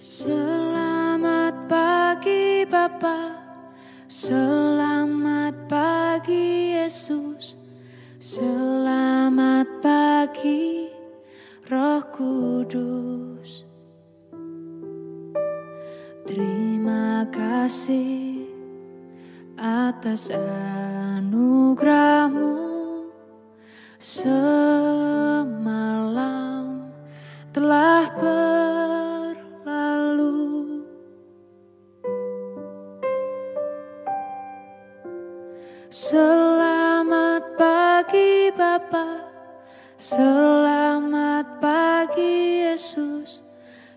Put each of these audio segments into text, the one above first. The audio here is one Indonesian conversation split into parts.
Selamat pagi Bapa, selamat pagi Yesus, selamat pagi Roh Kudus. Terima kasih atas anugerah-Mu, semalam telah berlalu. Selamat pagi Bapa, selamat pagi Yesus,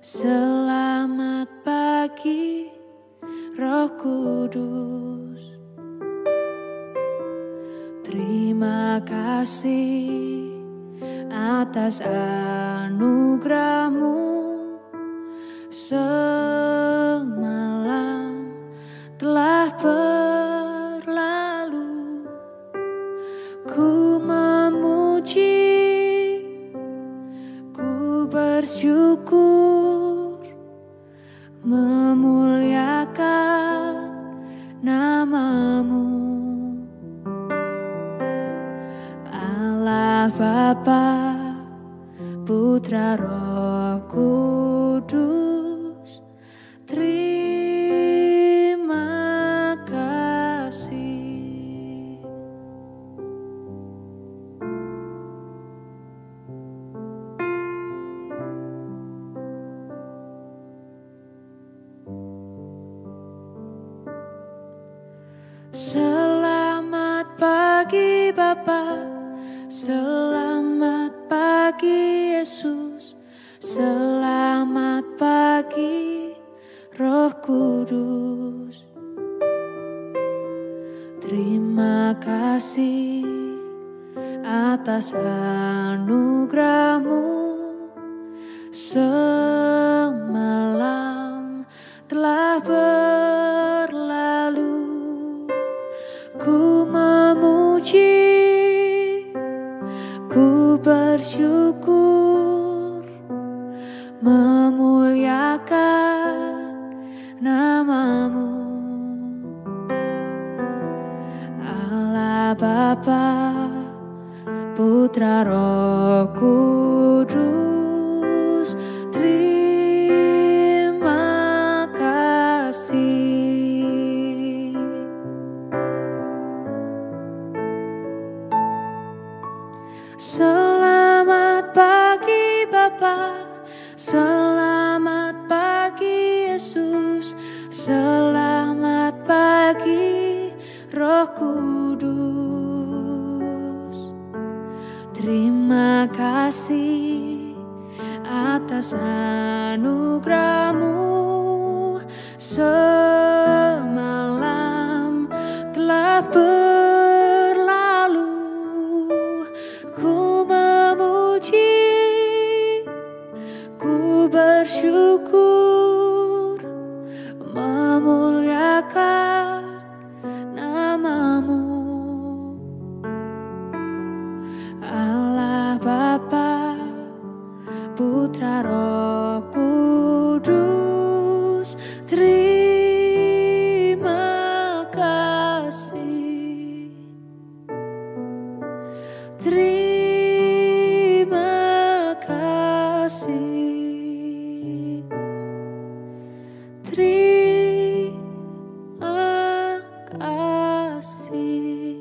selamat pagi Roh Kudus. Terima kasih atas anugerah-Mu, semalam telah berlalu. Ku memuji, ku bersyukur, memuliakan nama-Mu. Allah Bapa, Putra Roh Kudus, terima kasih. Selamat pagi Bapa, selamat pagi Yesus, selamat pagi Roh Kudus. Terima kasih atas anugerah-Mu, semalam telah berlalu. Ku memuji, ku bersyukur, memuliakan nama-Mu. Allah Bapa, Putra Roh Kudus, terima kasih. Selamat pagi Bapa, selamat pagi Yesus, selamat pagi Roh Kudus. Terima kasih atas anugerah-Mu, semalam telah berlalu. Ku memuji, ku bersyukur, memuliakan nama-Mu. Allah Bapa, Putra Roh Kudus, terima kasih. Terima kasih. Terima kasih.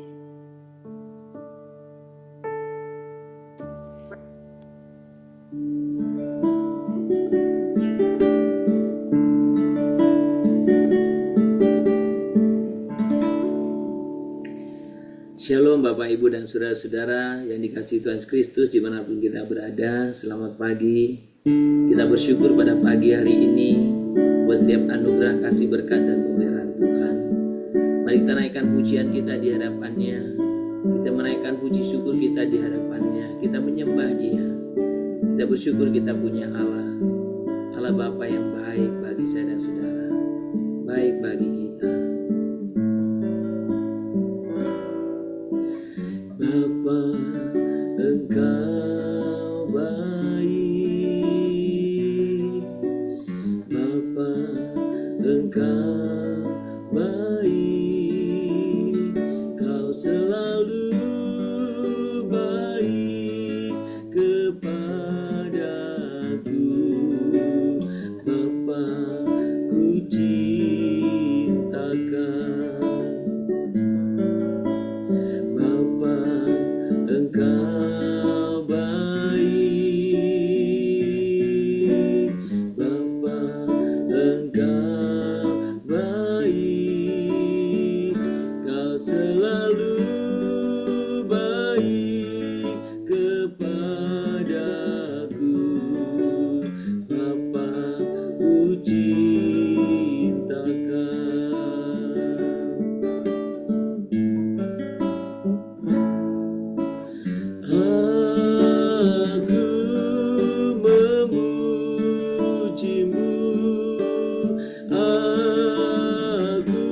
Shalom Bapak Ibu dan Saudara-saudara yang dikasihi Tuhan Yesus Kristus dimanapun kita berada. Selamat pagi. Kita bersyukur pada pagi hari ini buat setiap anugerah, kasih, berkat, dan pemeliharaan Tuhan. Mari kita naikkan pujian kita di hadapannya. Kita menaikkan puji syukur kita di hadapannya. Kita menyembah Dia. Kita bersyukur kita punya Allah. Allah Bapa yang baik bagi saya dan saudara. Baik bagi kita. Bapa, Engkau baik. Bapa, Engkau baik, Kau selalu baik kepadaku. Bapa, ku cintakan. Bapa, Engkau baik. Bapa, Engkau baik, Kau selalu baik kepadaku. Bapa, ku cintakan. Aku memujimu, aku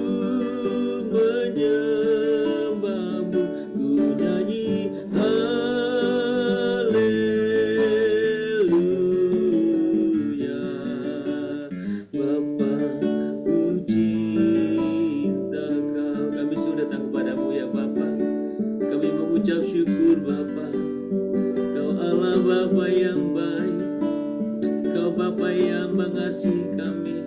menyembahmu, ku nyanyi haleluya. Bapa, ku cinta Kau. Kami sudah datang kepadamu ya Bapa. Kami mengucap syukur Bapa. Kau Allah Bapa yang baik. Kau Bapa yang mengasihi kami.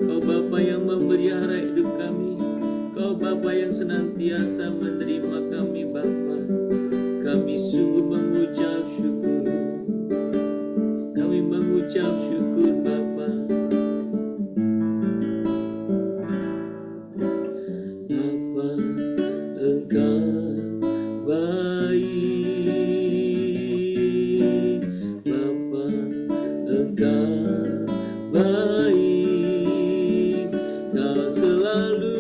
Kau Bapa yang memelihara hidup kami. Kau Bapa yang senantiasa menerima kami Bapa. Kami sungguh mengucap syukur. Kami mengucap syukur Bapa. Bapa, Engkau baik. Bapa, Engkau baik, Kau selalu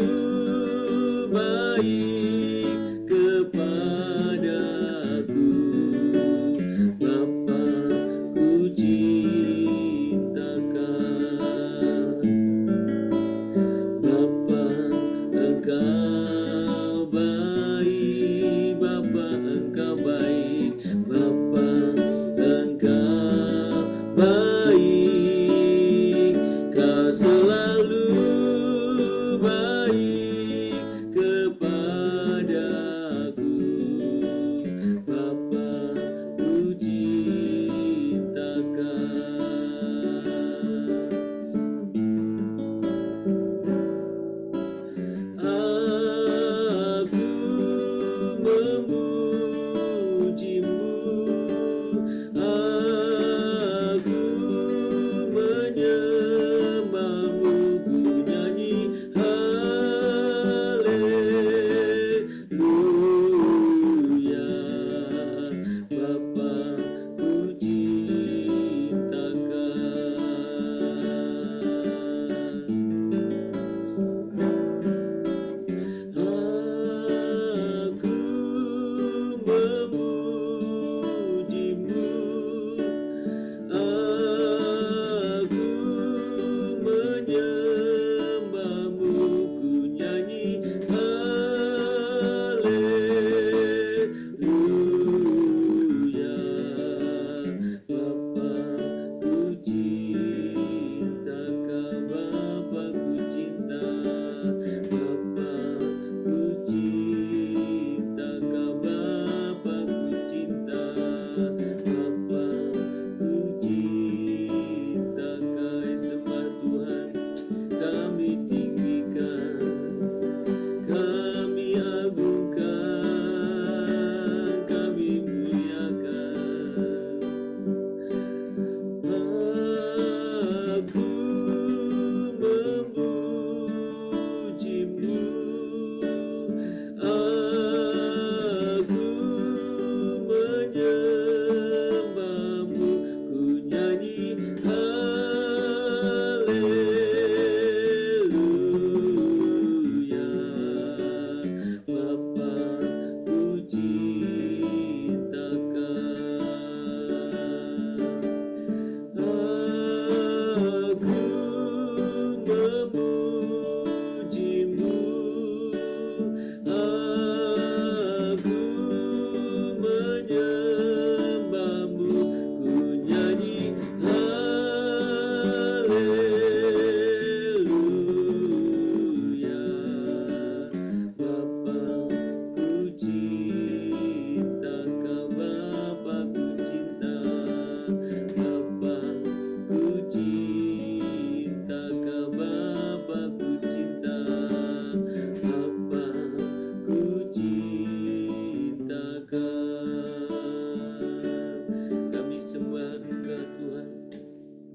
baik kepadaku.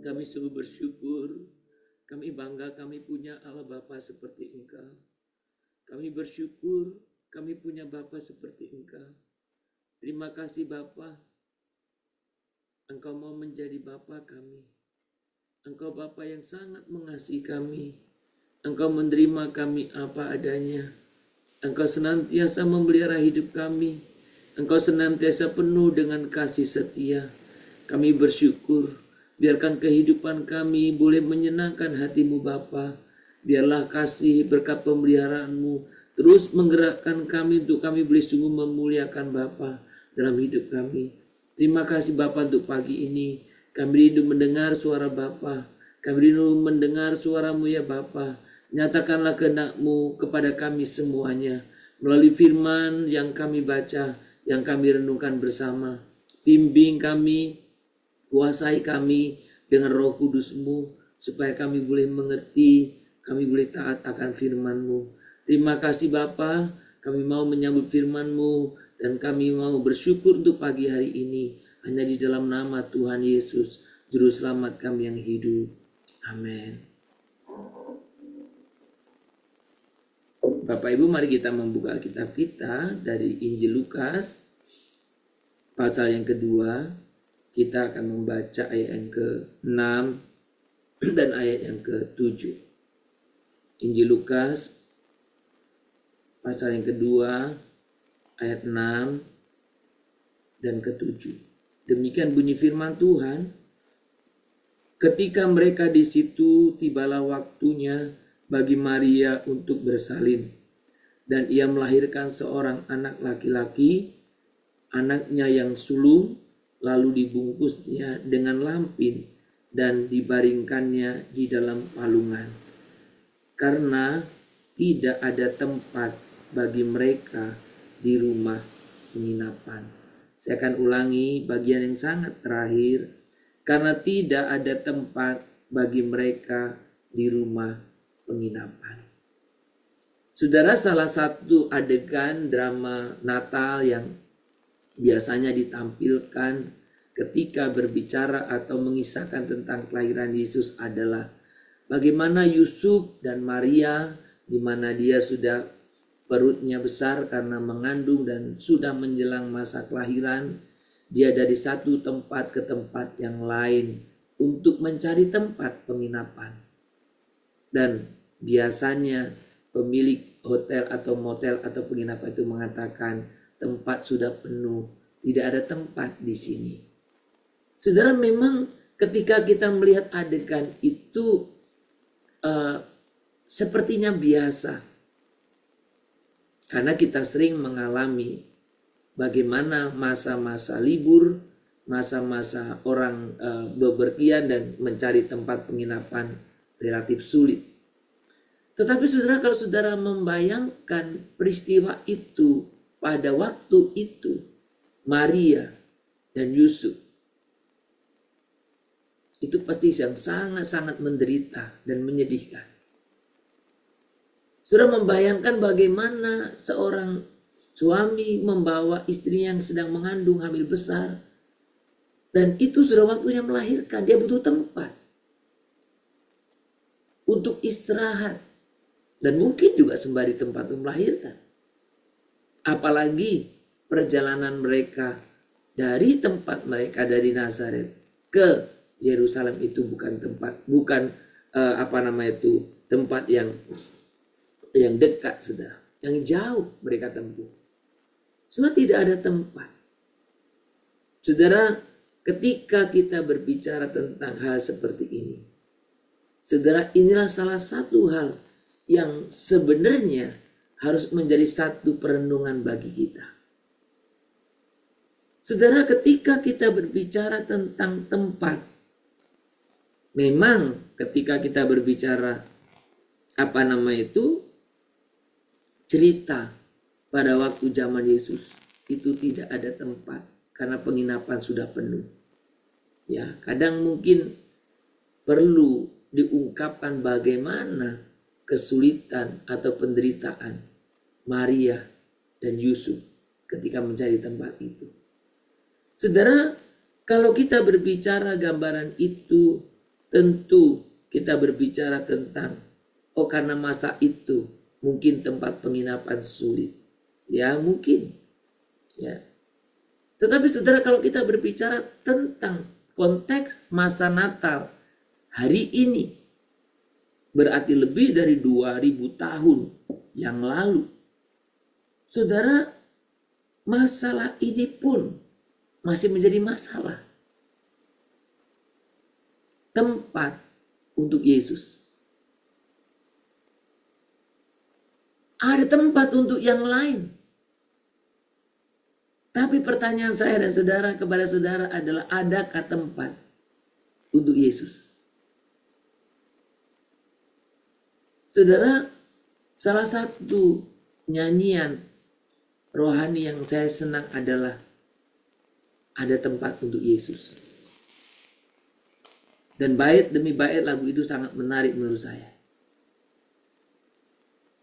Kami sungguh bersyukur, kami bangga kami punya Allah Bapa seperti Engkau. Kami bersyukur kami punya Bapa seperti Engkau. Terima kasih Bapa, Engkau mau menjadi Bapa kami. Engkau Bapa yang sangat mengasihi kami. Engkau menerima kami apa adanya. Engkau senantiasa memelihara hidup kami. Engkau senantiasa penuh dengan kasih setia. Kami bersyukur, biarkan kehidupan kami boleh menyenangkan hatimu Bapa. Biarlah kasih berkat pemeliharaanmu terus menggerakkan kami untuk kami boleh sungguh memuliakan Bapa dalam hidup kami. Terima kasih Bapa untuk pagi ini. Kami rindu mendengar suara Bapa. Kami rindu mendengar suara-Mu ya Bapa. Nyatakanlah kehendak-Mu kepada kami semuanya. Melalui firman yang kami baca, yang kami renungkan bersama. Bimbing kami, kuasai kami dengan Roh Kudus-Mu, supaya kami boleh mengerti, kami boleh taat akan firman-Mu. Terima kasih Bapa, kami mau menyambut firman-Mu, dan kami mau bersyukur untuk pagi hari ini. Hanya di dalam nama Tuhan Yesus, Juru Selamat kami yang hidup. Amin. Bapak Ibu, mari kita membuka Alkitab kita dari Injil Lukas pasal yang kedua. Kita akan membaca ayat yang ke-6 dan ayat yang ke-7. Injil Lukas pasal yang kedua ayat 6 dan ke-7. Demikian bunyi firman Tuhan. Ketika mereka di situ, tibalah waktunya bagi Maria untuk bersalin, dan ia melahirkan seorang anak laki-laki, anaknya yang sulung, lalu dibungkusnya dengan lampin dan dibaringkannya di dalam palungan, karena tidak ada tempat bagi mereka di rumah penginapan. Saya akan ulangi bagian yang sangat terakhir. Karena tidak ada tempat bagi mereka di rumah penginapan. Saudara, salah satu adegan drama Natal yang biasanya ditampilkan ketika berbicara atau mengisahkan tentang kelahiran Yesus adalah bagaimana Yusuf dan Maria, di mana dia sudah perutnya besar karena mengandung dan sudah menjelang masa kelahiran, dia dari satu tempat ke tempat yang lain untuk mencari tempat penginapan. Dan biasanya pemilik hotel atau motel atau penginapan itu mengatakan tempat sudah penuh, tidak ada tempat di sini. Saudara, memang ketika kita melihat adegan itu sepertinya biasa. Karena kita sering mengalami bagaimana masa-masa libur, masa-masa orang bepergian dan mencari tempat penginapan relatif sulit. Tetapi saudara, kalau saudara membayangkan peristiwa itu pada waktu itu, Maria dan Yusuf, itu pasti yang sangat-sangat menderita dan menyedihkan. Saudara membayangkan bagaimana seorang suami membawa istrinya yang sedang mengandung hamil besar. Dan itu sudah waktunya melahirkan. Dia butuh tempat untuk istirahat. Dan mungkin juga sembari tempat untuk melahirkan. Apalagi perjalanan mereka dari tempat mereka dari Nazaret ke Yerusalem itu bukan tempat, tempat yang dekat, saudara. Yang jauh mereka tempuh. Saudara, tidak ada tempat. Saudara, ketika kita berbicara tentang hal seperti ini, saudara, inilah salah satu hal yang sebenarnya harus menjadi satu perenungan bagi kita. Saudara, ketika kita berbicara tentang tempat, memang ketika kita berbicara cerita pada waktu zaman Yesus itu tidak ada tempat karena penginapan sudah penuh. Ya, kadang mungkin perlu diungkapkan bagaimana kesulitan atau penderitaan Maria dan Yusuf ketika mencari tempat itu. Saudara, kalau kita berbicara gambaran itu tentu kita berbicara tentang, oh karena masa itu mungkin tempat penginapan sulit. Ya mungkin. Ya. Tetapi saudara, kalau kita berbicara tentang konteks masa Natal hari ini, berarti lebih dari 2000 tahun yang lalu. Saudara, masalah ini pun masih menjadi masalah. Tempat untuk Yesus. Ada tempat untuk yang lain. Tapi pertanyaan saya dan saudara kepada saudara adalah, adakah tempat untuk Yesus? Saudara, salah satu nyanyian rohani yang saya senang adalah ada tempat untuk Yesus. Dan bait demi bait lagu itu sangat menarik menurut saya.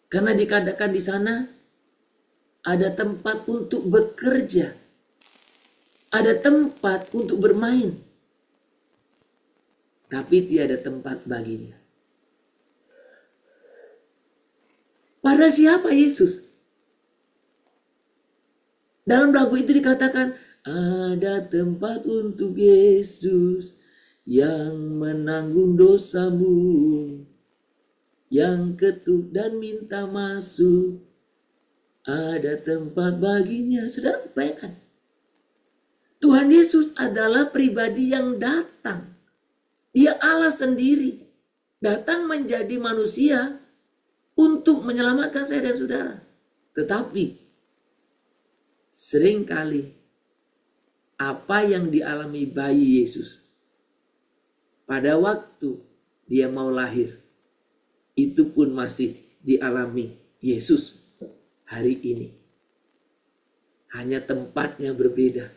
Karena dikatakan di sana ada tempat untuk bekerja. Ada tempat untuk bermain. Tapi tiada tempat baginya. Pada siapa Yesus? Dalam lagu itu dikatakan, ada tempat untuk Yesus yang menanggung dosamu, yang ketuk dan minta masuk. Ada tempat baginya. Saudara bayangkan, Tuhan Yesus adalah pribadi yang datang. Dia Allah sendiri. Datang menjadi manusia untuk menyelamatkan saya dan saudara. Tetapi seringkali apa yang dialami bayi Yesus pada waktu dia mau lahir, itu pun masih dialami Yesus hari ini. Hanya tempatnya berbeda.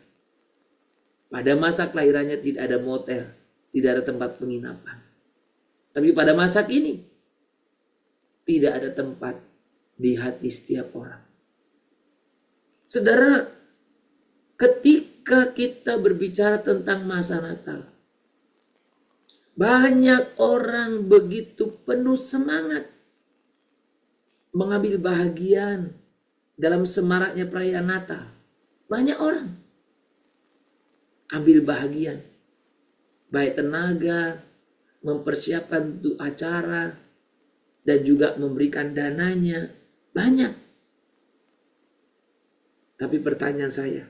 Pada masa kelahirannya tidak ada motel, tidak ada tempat penginapan. Tapi pada masa kini, tidak ada tempat di hati setiap orang. Saudara, ketika kita berbicara tentang masa Natal, banyak orang begitu penuh semangat mengambil bahagian dalam semaraknya perayaan Natal. Banyak orang ambil bahagian, baik tenaga, mempersiapkan untuk acara, dan juga memberikan dananya. Banyak. Tapi pertanyaan saya,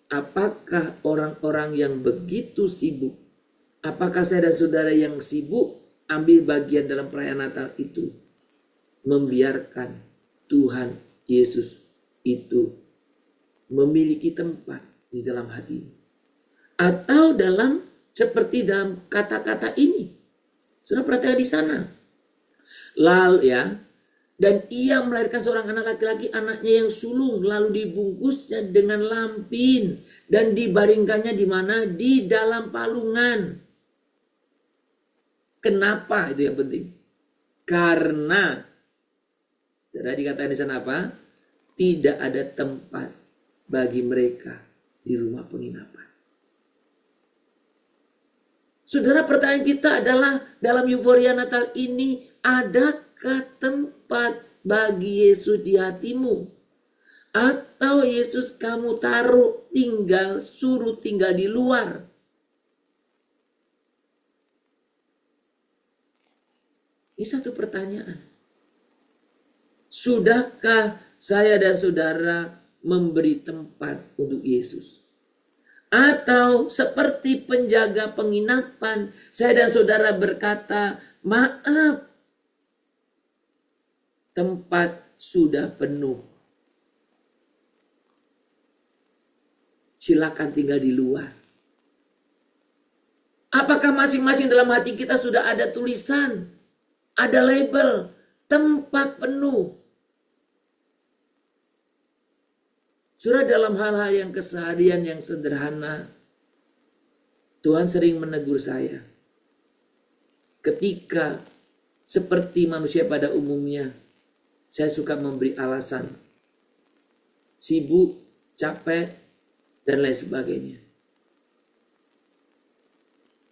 apakah orang-orang yang begitu sibuk, apakah saya dan saudara yang sibuk ambil bagian dalam perayaan Natal itu, membiarkan Tuhan Yesus itu memiliki tempat di dalam hati? Atau seperti dalam kata-kata ini, sudah perhatikan di sana. Lalu ya, dan ia melahirkan seorang anak laki-laki, anaknya yang sulung, lalu dibungkusnya dengan lampin dan dibaringkannya di mana? Di dalam palungan. Kenapa itu yang penting? Karena sudah dikatakan di sana apa? Tidak ada tempat bagi mereka di rumah penginapan. Saudara, pertanyaan kita adalah, dalam euforia Natal ini, adakah tempat bagi Yesus di hatimu? Atau Yesus kamu suruh tinggal di luar? Ini satu pertanyaan. Sudahkah saya dan saudara memberi tempat untuk Yesus? Atau seperti penjaga penginapan, saya dan saudara berkata, maaf, tempat sudah penuh. Silakan tinggal di luar. Apakah masing-masing dalam hati kita sudah ada tulisan, ada label, tempat penuh? Surah dalam hal-hal yang keseharian yang sederhana, Tuhan sering menegur saya. Ketika seperti manusia pada umumnya, saya suka memberi alasan. Sibuk, capek, dan lain sebagainya.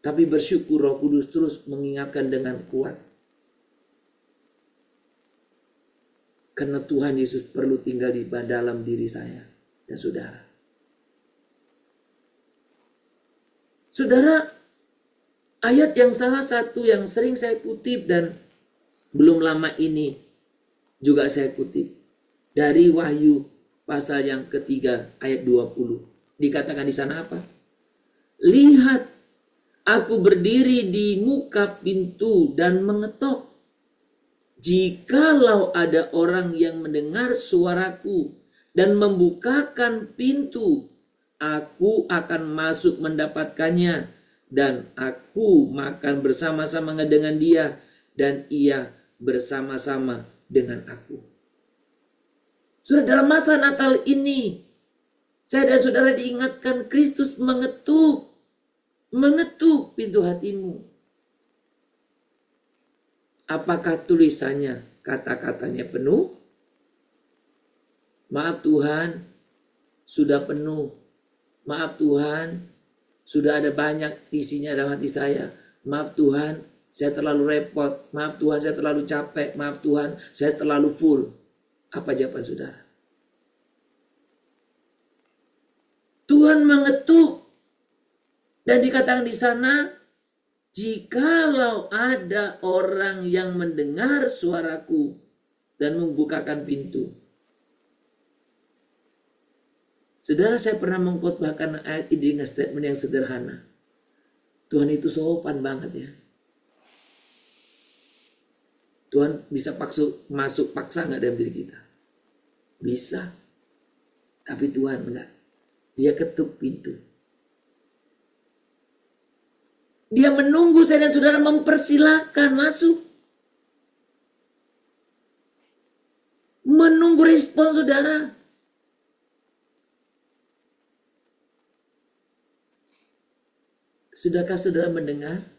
Tapi bersyukur Roh Kudus terus mengingatkan dengan kuat. Karena Tuhan Yesus perlu tinggal di dalam diri saya dan saudara. Saudara, ayat yang salah satu yang sering saya kutip dan belum lama ini juga saya kutip dari Wahyu pasal yang ketiga ayat 20. Dikatakan di sana apa? Lihat, aku berdiri di muka pintu dan mengetok. Jikalau ada orang yang mendengar suaraku dan membukakan pintu, aku akan masuk mendapatkannya dan aku makan bersama-sama dengan dia dan ia bersama-sama dengan aku. Sudah dalam masa Natal ini, saya dan saudara diingatkan Kristus mengetuk pintu hatimu. Apakah tulisannya, kata-katanya penuh? Maaf Tuhan, sudah penuh. Maaf Tuhan, sudah ada banyak isinya dalam hati saya. Maaf Tuhan, saya terlalu repot. Maaf Tuhan, saya terlalu capek. Maaf Tuhan, saya terlalu full. Apa jawaban saudara? Tuhan mengetuk. Dan dikatakan di sana, jikalau ada orang yang mendengar suaraku dan membukakan pintu. Saudara, saya pernah mengkhotbahkan ayat ini dengan statement yang sederhana. Tuhan itu sopan banget ya. Tuhan bisa masuk paksa nggak dalam diri kita? Bisa. Tapi Tuhan enggak. Dia ketuk pintu. Dia menunggu saya dan saudara mempersilahkan masuk. Menunggu respon saudara. Sudahkah saudara mendengar?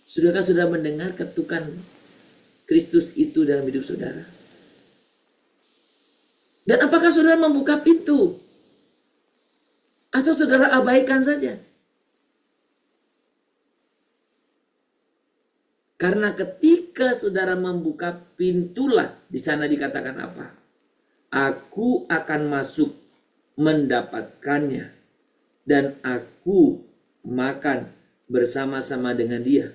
Sudahkah saudara mendengar ketukan Kristus itu dalam hidup saudara? Dan apakah saudara membuka pintu? Atau saudara abaikan saja? Karena ketika saudara membuka pintulah, di sana dikatakan apa? Aku akan masuk mendapatkannya dan aku makan bersama-sama dengan dia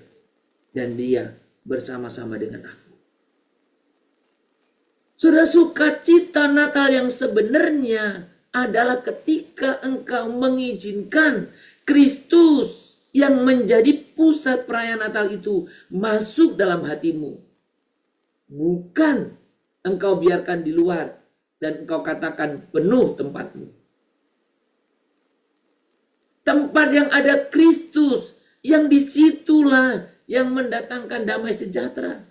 dan dia bersama-sama dengan aku. Saudara, sukacita Natal yang sebenarnya adalah ketika engkau mengizinkan Kristus yang menjadi pusat perayaan Natal itu masuk dalam hatimu. Bukan engkau biarkan di luar dan engkau katakan penuh tempatmu. Tempat yang ada Kristus, yang disitulah yang mendatangkan damai sejahtera.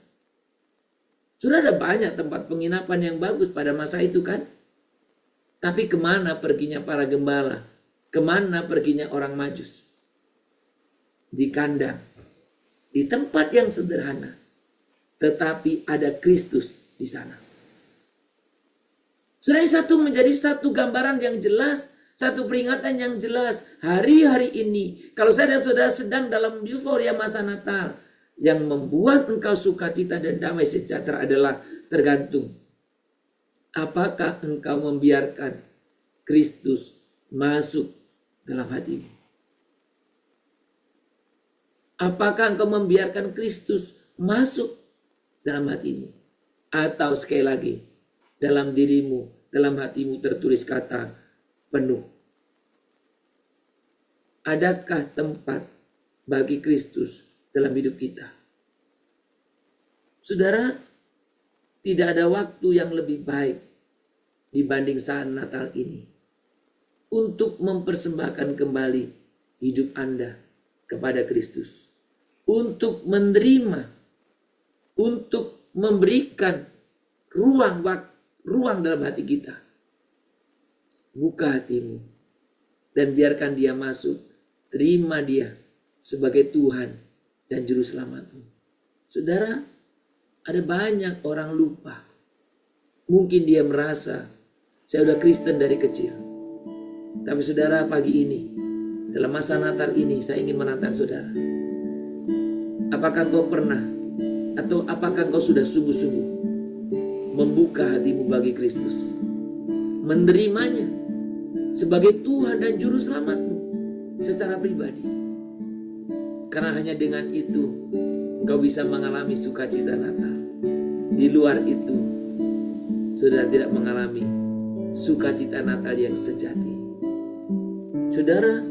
Sudah ada banyak tempat penginapan yang bagus pada masa itu kan? Tapi kemana perginya para gembala? Kemana perginya orang Majus? Di kandang. Di tempat yang sederhana. Tetapi ada Kristus di sana. Sudah satu menjadi satu gambaran yang jelas. Satu peringatan yang jelas. Hari-hari ini. Kalau saya dan saudara sedang dalam euforia masa Natal. Yang membuat engkau sukacita dan damai sejahtera adalah tergantung. Apakah engkau membiarkan Kristus masuk dalam hatimu? Apakah engkau membiarkan Kristus masuk dalam hatimu? Atau sekali lagi, dalam dirimu, dalam hatimu tertulis kata penuh. Adakah tempat bagi Kristus dalam hidup kita? Saudara, tidak ada waktu yang lebih baik dibanding saat Natal ini untuk mempersembahkan kembali hidup Anda kepada Kristus, untuk menerima, untuk memberikan ruang dalam hati kita. Buka hatimu dan biarkan dia masuk. Terima dia sebagai Tuhan dan Juru Selamatmu. Saudara, ada banyak orang lupa. Mungkin dia merasa, saya udah Kristen dari kecil. Tapi saudara, pagi ini, dalam masa Natal ini saya ingin menantang saudara. Apakah kau pernah atau apakah kau sudah sungguh-sungguh membuka hatimu bagi Kristus, menerimanya sebagai Tuhan dan Juru Selamatmu secara pribadi? Karena hanya dengan itu engkau bisa mengalami sukacita Natal. Di luar itu, saudara tidak mengalami sukacita Natal yang sejati. Saudara,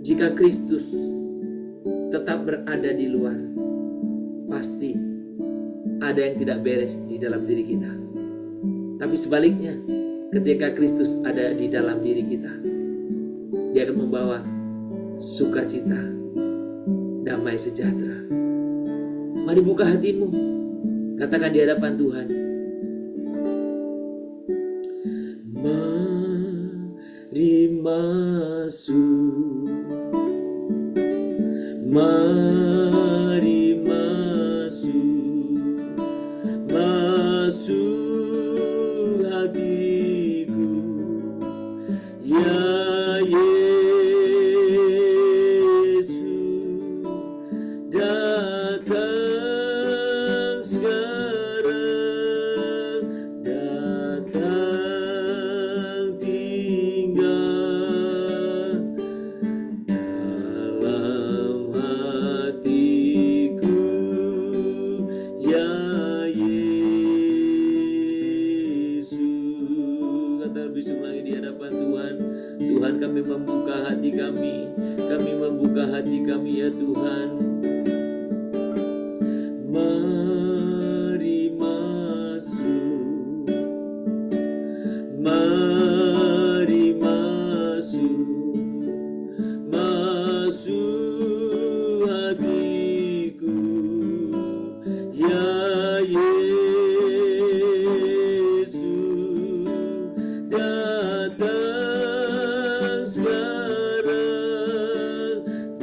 jika Kristus tetap berada di luar, pasti ada yang tidak beres di dalam diri kita. Tapi sebaliknya, ketika Kristus ada di dalam diri kita, Dia akan membawa sukacita, damai sejahtera. Mari buka hatimu, katakan di hadapan Tuhan, mari masuk, mari masuk, masuk hatiku, ya Yesus, datang sekarang, datang tinggal dalam hatiku, ya Yesus. Kata bisu lagi di hadapan Tuhan, Tuhan kami membuka hati kami membuka hati kami ya Tuhan. Mari masuk, mari masuk, masuk hatiku, ya Yesus, datang sekarang,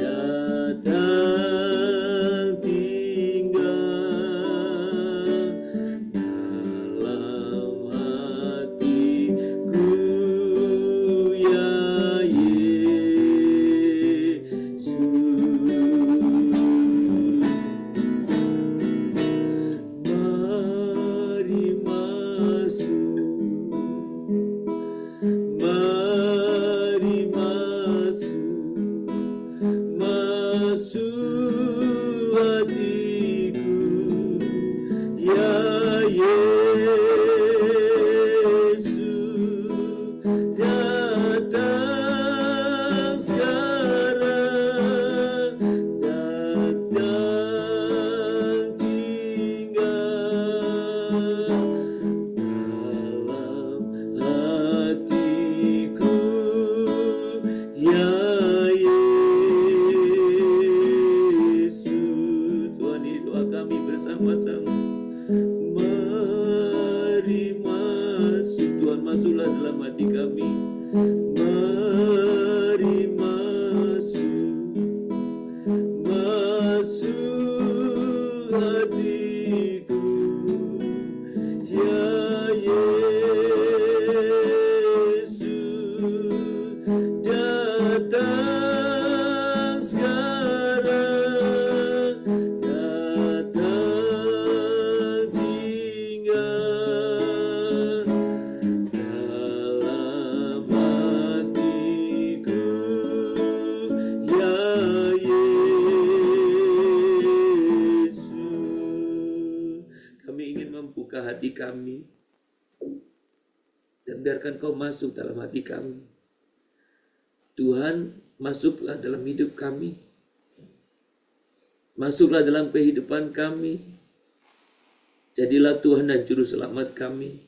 datang tinggal dalam hatiku, ya Yesus. Mari masuk, mari masuk, masuk hatiku, ya Yesus, datang sekarang, datang tinggal dalam hatiku, ya Yesus. Tuhan, ini doa kami bersama-sama. Mari masuk, Tuhan, masuklah dalam hati kami. Mari masuk, masuk hatiku, ya Yesus, datang sekarang, datang tinggal dalam hatiku, ya Yesus. Kami ingin membuka hati kami dan biarkan Kau masuk dalam hati kami. Tuhan, masuklah dalam hidup kami, masuklah dalam kehidupan kami. Jadilah Tuhan dan Juru Selamat kami.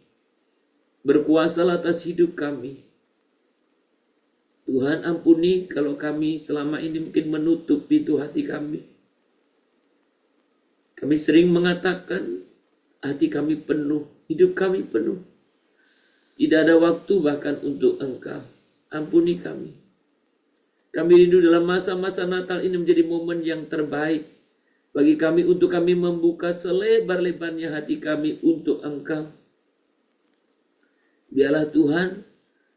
Berkuasalah atas hidup kami. Tuhan, ampuni kalau kami selama ini mungkin menutup pintu hati kami. Kami sering mengatakan hati kami penuh, hidup kami penuh. Tidak ada waktu bahkan untuk Engkau. Ampuni kami. Kami rindu dalam masa-masa Natal ini menjadi momen yang terbaik bagi kami untuk kami membuka selebar-lebarnya hati kami untuk Engkau. Biarlah Tuhan,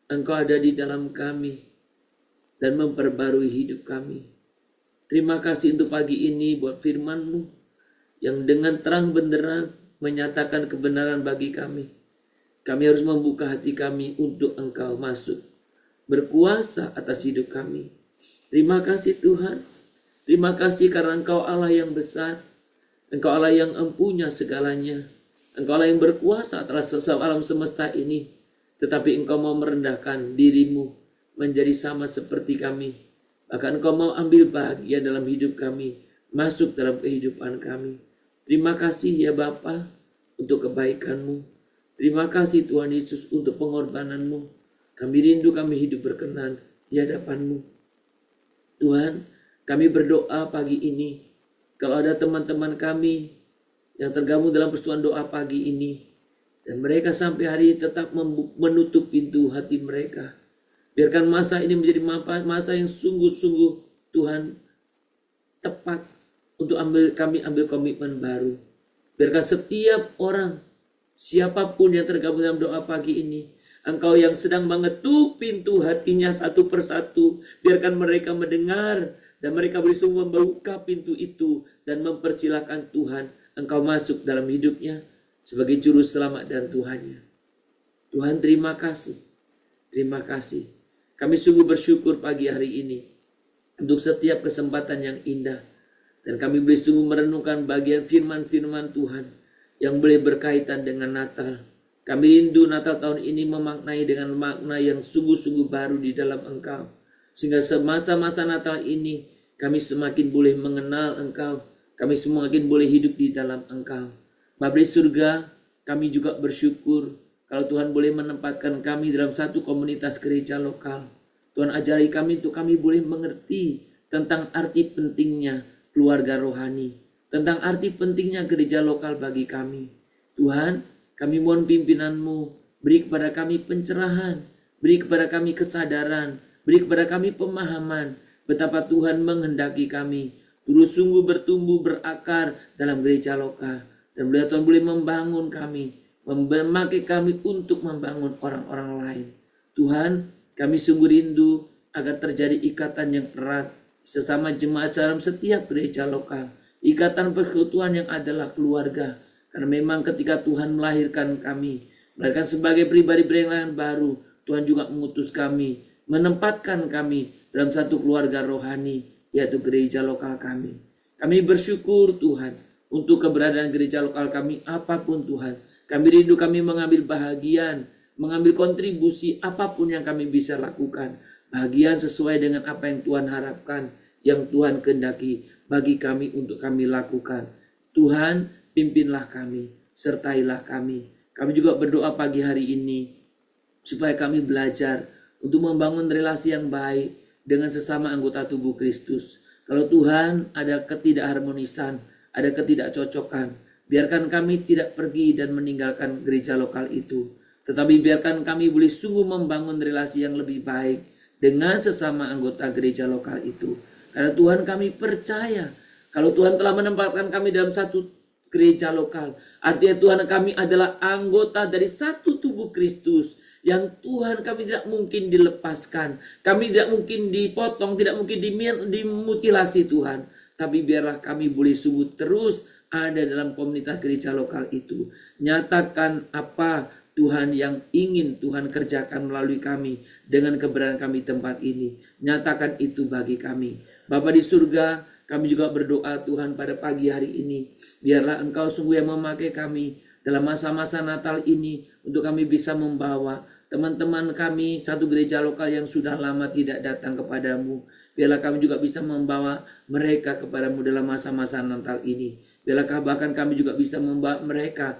Engkau ada di dalam kami. dan memperbarui hidup kami. Terima kasih untuk pagi ini buat firman-Mu yang dengan terang benderang menyatakan kebenaran bagi kami. Kami harus membuka hati kami untuk Engkau masuk, berkuasa atas hidup kami. Terima kasih Tuhan. Terima kasih karena Engkau Allah yang besar. Engkau Allah yang empunya segalanya. Engkau Allah yang berkuasa atas alam semesta ini. Tetapi Engkau mau merendahkan diri-Mu menjadi sama seperti kami. Bahkan Engkau mau ambil bahagia dalam hidup kami, masuk dalam kehidupan kami. Terima kasih ya Bapa untuk kebaikan-Mu. Terima kasih Tuhan Yesus untuk pengorbanan-Mu. Kami rindu kami hidup berkenan di hadapan-Mu. Tuhan, kami berdoa pagi ini. Kalau ada teman-teman kami yang tergabung dalam persekutuan doa pagi ini, dan mereka sampai hari ini tetap menutup pintu hati mereka. Biarkan masa ini menjadi masa yang sungguh-sungguh Tuhan tepat untuk kami ambil komitmen baru. Biarkan setiap orang, siapapun yang tergabung dalam doa pagi ini, Engkau yang sedang mengetuk pintu hatinya satu persatu, biarkan mereka mendengar dan mereka boleh semua membuka pintu itu dan mempersilahkan Tuhan Engkau masuk dalam hidupnya sebagai juru selamat dan Tuhannya. Tuhan, terima kasih. Terima kasih. Kami sungguh bersyukur pagi hari ini untuk setiap kesempatan yang indah. Dan kami boleh sungguh merenungkan bagian firman-firman Tuhan yang boleh berkaitan dengan Natal. Kami rindu Natal tahun ini memaknai dengan makna yang sungguh-sungguh baru di dalam Engkau. Sehingga semasa-masa Natal ini kami semakin boleh mengenal Engkau. Kami semakin boleh hidup di dalam Engkau. Bapa di surga, kami juga bersyukur kalau Tuhan boleh menempatkan kami dalam satu komunitas gereja lokal. Tuhan ajari kami untuk kami boleh mengerti tentang arti pentingnya keluarga rohani. Tentang arti pentingnya gereja lokal bagi kami. Tuhan, kami mohon pimpinan-Mu, beri kepada kami pencerahan, beri kepada kami kesadaran, beri kepada kami pemahaman betapa Tuhan menghendaki kami terus sungguh bertumbuh berakar dalam gereja lokal. Dan Tuhan boleh membangun kami, memakai kami untuk membangun orang-orang lain. Tuhan, kami sungguh rindu agar terjadi ikatan yang erat sesama jemaat dalam setiap gereja lokal. Ikatan persekutuan yang adalah keluarga. Karena memang ketika Tuhan melahirkan kami, melahirkan sebagai pribadi-pribadi yang baru, Tuhan juga mengutus kami, menempatkan kami dalam satu keluarga rohani, yaitu gereja lokal kami. Kami bersyukur Tuhan untuk keberadaan gereja lokal kami apapun Tuhan. Kami rindu kami mengambil bahagian, mengambil kontribusi apapun yang kami bisa lakukan. Bahagian sesuai dengan apa yang Tuhan harapkan, yang Tuhan kehendaki bagi kami untuk kami lakukan. Tuhan, pimpinlah kami, sertailah kami. Kami juga berdoa pagi hari ini supaya kami belajar untuk membangun relasi yang baik dengan sesama anggota tubuh Kristus. Kalau Tuhan ada ketidakharmonisan, ada ketidakcocokan, biarkan kami tidak pergi dan meninggalkan gereja lokal itu. Tetapi biarkan kami boleh sungguh membangun relasi yang lebih baik dengan sesama anggota gereja lokal itu. Karena Tuhan kami percaya, kalau Tuhan telah menempatkan kami dalam satu gereja lokal, artinya Tuhan kami adalah anggota dari satu tubuh Kristus yang Tuhan kami tidak mungkin dilepaskan, kami tidak mungkin dipotong, tidak mungkin dimutilasi Tuhan. Tapi biarlah kami boleh sungguh terus ada dalam komunitas gereja lokal itu. Nyatakan apa Tuhan yang ingin Tuhan kerjakan melalui kami dengan keberadaan kami di tempat ini. Nyatakan itu bagi kami. Bapa di surga, kami juga berdoa Tuhan pada pagi hari ini. Biarlah Engkau sungguh yang memakai kami dalam masa-masa Natal ini untuk kami bisa membawa teman-teman kami satu gereja lokal yang sudah lama tidak datang kepadamu. Biarlah kami juga bisa membawa mereka kepadamu dalam masa-masa Natal ini. Biarlah bahkan kami juga bisa membawa mereka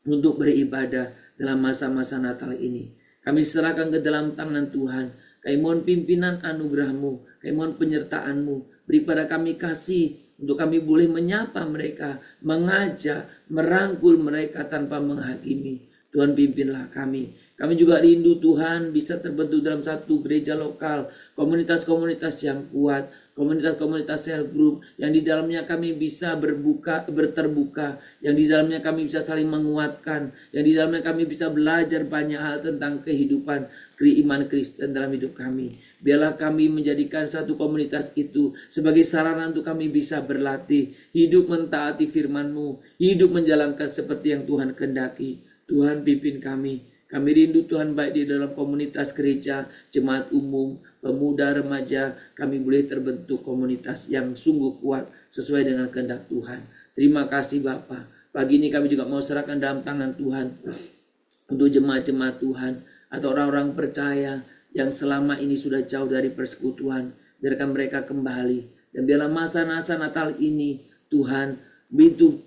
untuk beribadah dalam masa-masa Natal ini. Kami serahkan ke dalam tangan Tuhan. Kami mohon pimpinan anugerah-Mu, kami mohon penyertaan-Mu. Beri pada kami kasih untuk kami boleh menyapa mereka, mengajak, merangkul mereka tanpa menghakimi. Tuhan pimpinlah kami. Kami juga rindu Tuhan bisa terbentuk dalam satu gereja lokal, komunitas-komunitas yang kuat, komunitas-komunitas self group yang di dalamnya kami bisa berterbuka, yang di dalamnya kami bisa saling menguatkan, yang di dalamnya kami bisa belajar banyak hal tentang kehidupan iman Kristen dalam hidup kami. Biarlah kami menjadikan satu komunitas itu sebagai sarana untuk kami bisa berlatih, hidup mentaati firman-Mu, hidup menjalankan seperti yang Tuhan kehendaki. Tuhan pimpin kami. Kami rindu Tuhan baik di dalam komunitas gereja, jemaat umum, pemuda, remaja. Kami boleh terbentuk komunitas yang sungguh kuat sesuai dengan kehendak Tuhan. Terima kasih Bapa. Pagi ini kami juga mau serahkan dalam tangan Tuhan untuk jemaat-jemaat Tuhan atau orang-orang percaya yang selama ini sudah jauh dari persekutuan. Biarkan mereka kembali. Dan biarlah masa-masa Natal ini Tuhan, pintu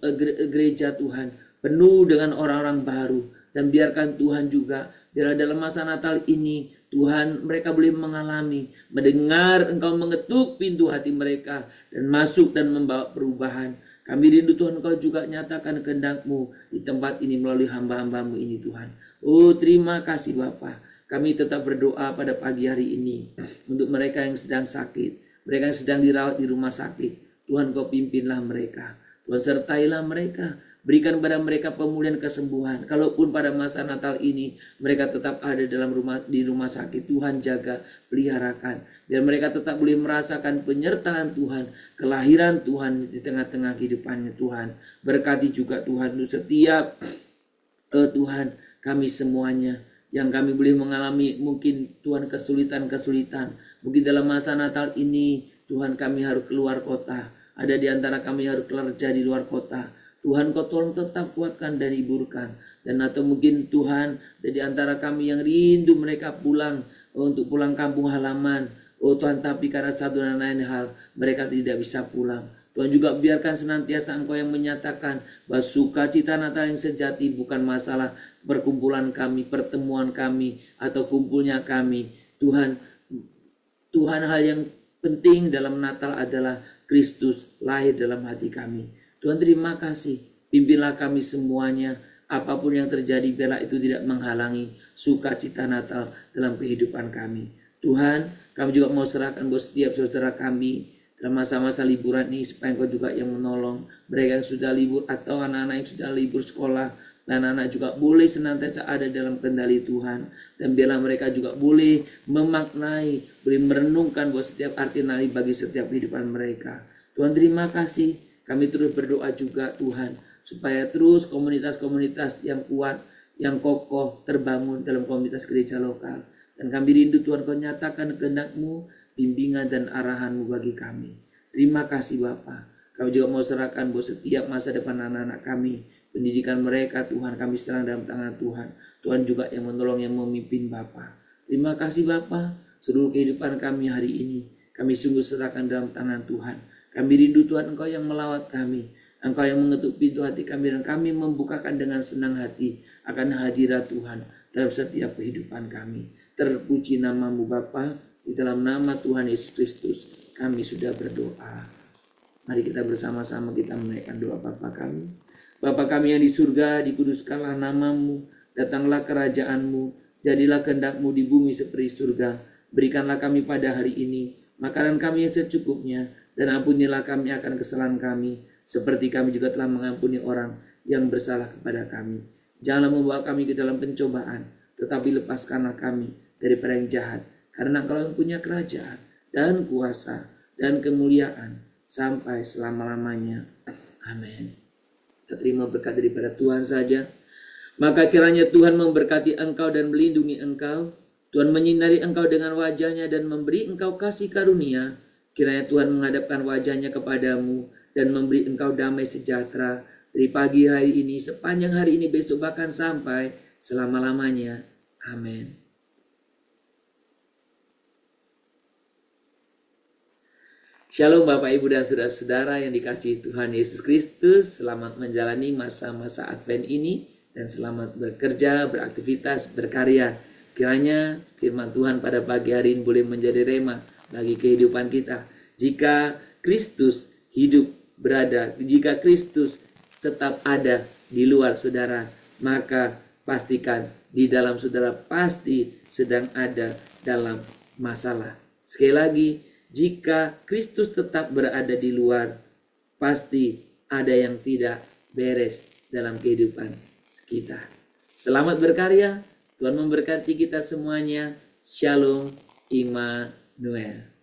gereja Tuhan penuh dengan orang-orang baru. Dan biarkan Tuhan juga, biarlah dalam masa Natal ini Tuhan mereka boleh mengalami, mendengar Engkau mengetuk pintu hati mereka dan masuk dan membawa perubahan. Kami rindu Tuhan Engkau juga nyatakan kehendak-Mu di tempat ini melalui hamba-hamba-Mu ini Tuhan. Oh terima kasih Bapa. Kami tetap berdoa pada pagi hari ini untuk mereka yang sedang sakit, mereka yang sedang dirawat di rumah sakit. Tuhan Kau pimpinlah mereka, Tuhan sertailah mereka. Berikan kepada mereka pemulihan kesembuhan. Kalaupun pada masa Natal ini mereka tetap ada di rumah sakit, Tuhan jaga, peliharakan. Biar mereka tetap boleh merasakan penyertaan Tuhan, kelahiran Tuhan di tengah-tengah kehidupannya Tuhan. Berkati juga Tuhan untuk setiap Tuhan kami semuanya yang kami boleh mengalami mungkin Tuhan kesulitan-kesulitan. Mungkin dalam masa Natal ini Tuhan kami harus keluar kota. Ada di antara kami harus kerja di luar kota. Tuhan Kau tolong tetap kuatkan dan hiburkan. Dan atau mungkin Tuhan di antara kami yang rindu mereka pulang untuk pulang kampung halaman. Oh Tuhan, tapi karena satu dan lain hal mereka tidak bisa pulang. Tuhan juga biarkan senantiasa Engkau yang menyatakan bahwa sukacita Natal yang sejati bukan masalah perkumpulan kami, pertemuan kami, atau kumpulnya kami. Tuhan hal yang penting dalam Natal adalah Kristus lahir dalam hati kami. Tuhan terima kasih, pimpinlah kami semuanya, apapun yang terjadi biarlah itu tidak menghalangi sukacita Natal dalam kehidupan kami. Tuhan, kami juga mau serahkan buat setiap saudara kami dalam masa-masa liburan ini supaya Engkau juga yang menolong mereka yang sudah libur atau anak-anak yang sudah libur sekolah. Dan anak-anak juga boleh senantiasa ada dalam kendali Tuhan. Dan biarlah mereka juga boleh memaknai, boleh merenungkan buat setiap arti nari bagi setiap kehidupan mereka. Tuhan terima kasih. Kami terus berdoa juga Tuhan supaya terus komunitas-komunitas yang kuat, yang kokoh terbangun dalam komunitas gereja lokal. Dan kami rindu Tuhan Kau nyatakan kehendak-Mu, bimbingan dan arahan-Mu bagi kami. Terima kasih Bapa. Kami juga mau serahkan buat setiap masa depan anak-anak kami. Pendidikan mereka Tuhan kami serang dalam tangan Tuhan. Tuhan juga yang menolong, yang memimpin Bapa. Terima kasih Bapa. Seluruh kehidupan kami hari ini kami sungguh serahkan dalam tangan Tuhan. Kami rindu Tuhan Engkau yang melawat kami. Engkau yang mengetuk pintu hati kami. Dan kami membukakan dengan senang hati akan hadirat Tuhan dalam setiap kehidupan kami. Terpuji nama-Mu Bapa. Di dalam nama Tuhan Yesus Kristus kami sudah berdoa. Mari kita bersama-sama kita menaikkan doa Bapa kami. Bapa kami yang di surga, dikuduskanlah nama-Mu. Datanglah kerajaan-Mu. Jadilah kehendak-Mu di bumi seperti surga. Berikanlah kami pada hari ini makanan kami yang secukupnya. Dan ampunilah kami akan kesalahan kami, seperti kami juga telah mengampuni orang yang bersalah kepada kami. Janganlah membawa kami ke dalam pencobaan, tetapi lepaskanlah kami daripada yang jahat. Karena Engkau yang punya kerajaan, dan kuasa, dan kemuliaan, sampai selama-lamanya. Amin. Kita terima berkat daripada Tuhan saja. Maka kiranya Tuhan memberkati engkau dan melindungi engkau. Tuhan menyinari engkau dengan wajahnya dan memberi engkau kasih karunia. Kiranya Tuhan menghadapkan wajahnya kepadamu dan memberi engkau damai sejahtera dari pagi hari ini, sepanjang hari ini, besok bahkan sampai selama-lamanya. Amin. Shalom Bapak Ibu dan Saudara-saudara yang dikasihi Tuhan Yesus Kristus. Selamat menjalani masa-masa Advent ini dan selamat bekerja, beraktivitas, berkarya. Kiranya firman Tuhan pada pagi hari ini boleh menjadi rema bagi kehidupan kita. Jika Kristus hidup berada, jika Kristus tetap ada di luar saudara, maka pastikan di dalam saudara pasti sedang ada dalam masalah. Sekali lagi, jika Kristus tetap berada di luar, pasti ada yang tidak beres dalam kehidupan kita. Selamat berkarya, Tuhan memberkati kita semuanya. Shalom Immanuel.